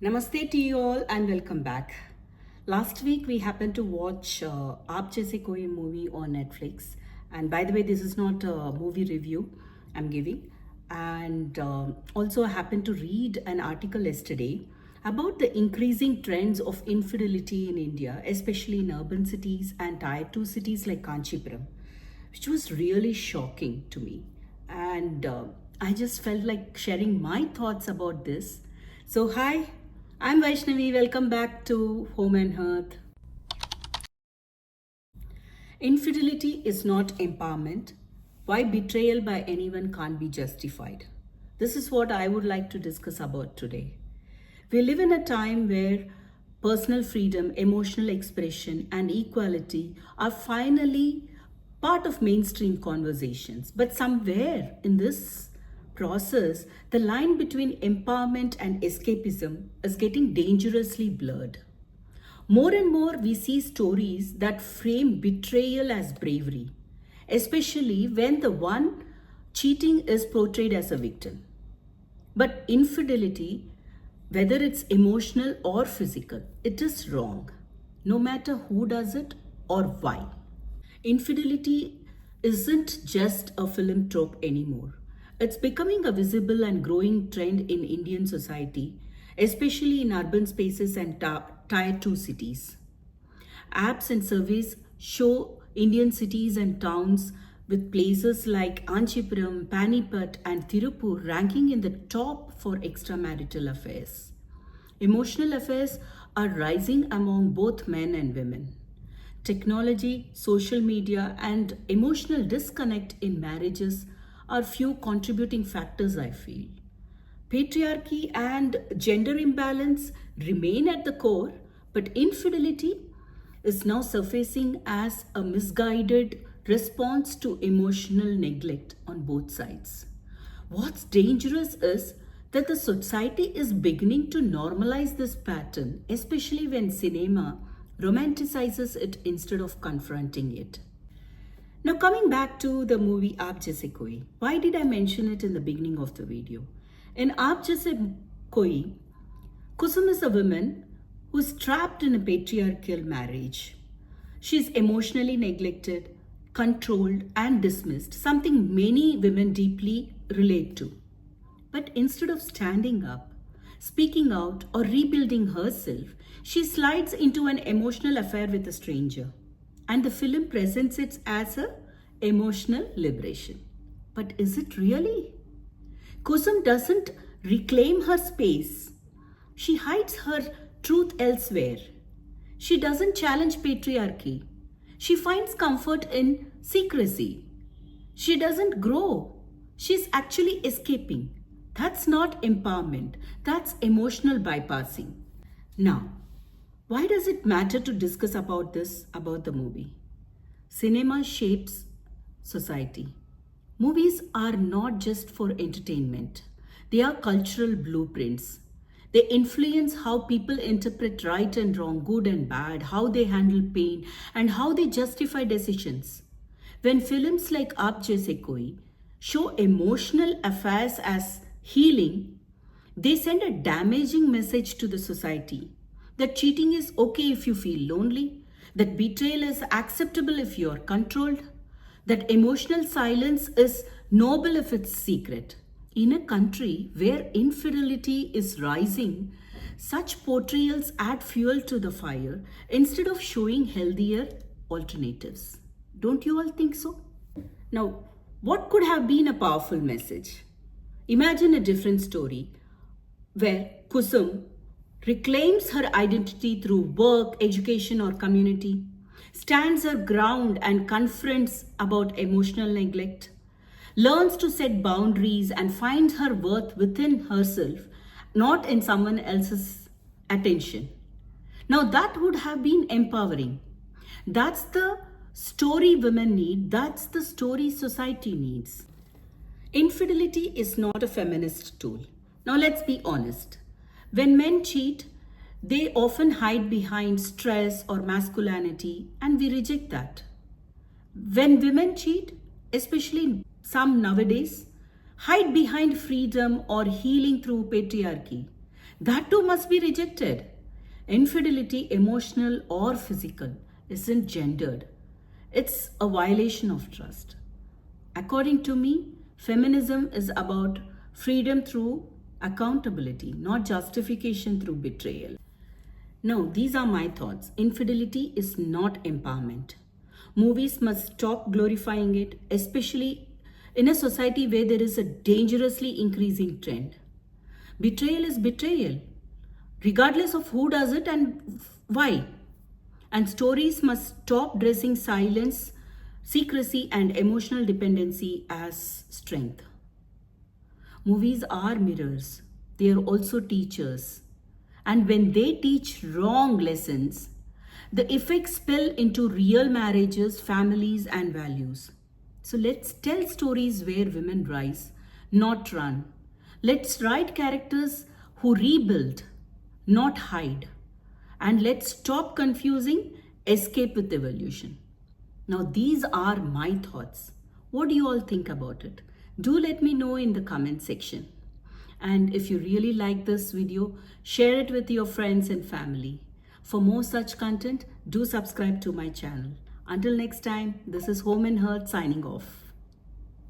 Namaste to you all and welcome back. Last week we happened to watch Aap Jaise Koi movie on Netflix. And by the way, this is not a movie review I'm giving. And also I happened to read an article yesterday about the increasing trends of infidelity in India, especially in urban cities and tier 2 cities like Kanchipuram, which was really shocking to me. And I just felt like sharing my thoughts about this. So, hi, I'm Vaishnavi. Welcome back to Home and Hearth. Infidelity is not empowerment. Why betrayal by anyone can't be justified? This is what I would like to discuss about today. We live in a time where personal freedom, emotional expression, and equality are finally part of mainstream conversations. But somewhere in this process, the line between empowerment and escapism is getting dangerously blurred. More and more, we see stories that frame betrayal as bravery, especially when the one cheating is portrayed as a victim. But infidelity, whether it's emotional or physical, it is wrong, no matter who does it or why. Infidelity isn't just a film trope anymore. It's becoming a visible and growing trend in Indian society, especially in urban spaces and tier 2 cities. Apps and surveys show Indian cities and towns with places like Anchipuram, Panipat, and Tirupur ranking in the top for extramarital affairs. Emotional affairs are rising among both men and women. Technology, social media, and emotional disconnect in marriages are few contributing factors, I feel. Patriarchy and gender imbalance remain at the core, but infidelity is now surfacing as a misguided response to emotional neglect on both sides. What's dangerous is that the society is beginning to normalize this pattern, especially when cinema romanticizes it instead of confronting it. Now, coming back to the movie Aap Jaise Koi, why did I mention it in the beginning of the video? In Aap Jaise Koi, Kusum is a woman who is trapped in a patriarchal marriage. She is emotionally neglected, controlled, and dismissed, something many women deeply relate to. But instead of standing up, speaking out, or rebuilding herself, she slides into an emotional affair with a stranger. And the film presents it as a emotional liberation. But is it really? Kusum doesn't reclaim her space. She hides her truth elsewhere. She doesn't challenge patriarchy. She finds comfort in secrecy. She doesn't grow. She's actually escaping. That's not empowerment. That's emotional bypassing. Now, why does it matter to discuss about the movie? Cinema shapes society. Movies are not just for entertainment. They are cultural blueprints. They influence how people interpret right and wrong, good and bad, how they handle pain, and how they justify decisions. When films like Aap Jaise Koi show emotional affairs as healing, they send a damaging message to the society that cheating is okay if you feel lonely, that betrayal is acceptable if you are controlled, that emotional silence is noble if it's secret. In a country where infidelity is rising, such portrayals add fuel to the fire instead of showing healthier alternatives. Don't you all think so? Now, what could have been a powerful message? Imagine a different story where Kusum reclaims her identity through work, education, or community, stands her ground and confronts about emotional neglect, learns to set boundaries and finds her worth within herself, not in someone else's attention. Now, that would have been empowering. That's the story women need, that's the story society needs. Infidelity is not a feminist tool. Now, let's be honest. When men cheat, they often hide behind stress or masculinity, and we reject that. When women cheat, especially some nowadays, hide behind freedom or healing through patriarchy. That too must be rejected. Infidelity, emotional or physical, isn't gendered. It's a violation of trust. According to me, feminism is about freedom through accountability, not justification through betrayal. No, these are my thoughts. Infidelity is not empowerment. Movies must stop glorifying it, especially in a society where there is a dangerously increasing trend. Betrayal is betrayal, regardless of who does it and why. And stories must stop dressing silence, secrecy, and emotional dependency as strength. Movies are mirrors, they are also teachers. And when they teach wrong lessons, the effects spill into real marriages, families, and values. So let's tell stories where women rise, not run. Let's write characters who rebuild, not hide. And let's stop confusing escape with evolution. Now, these are my thoughts. What do you all think about it? Do let me know in the comment section. And if you really like this video, share it with your friends and family. For more such content, do subscribe to my channel. Until next time, this is Home and Hearth signing off.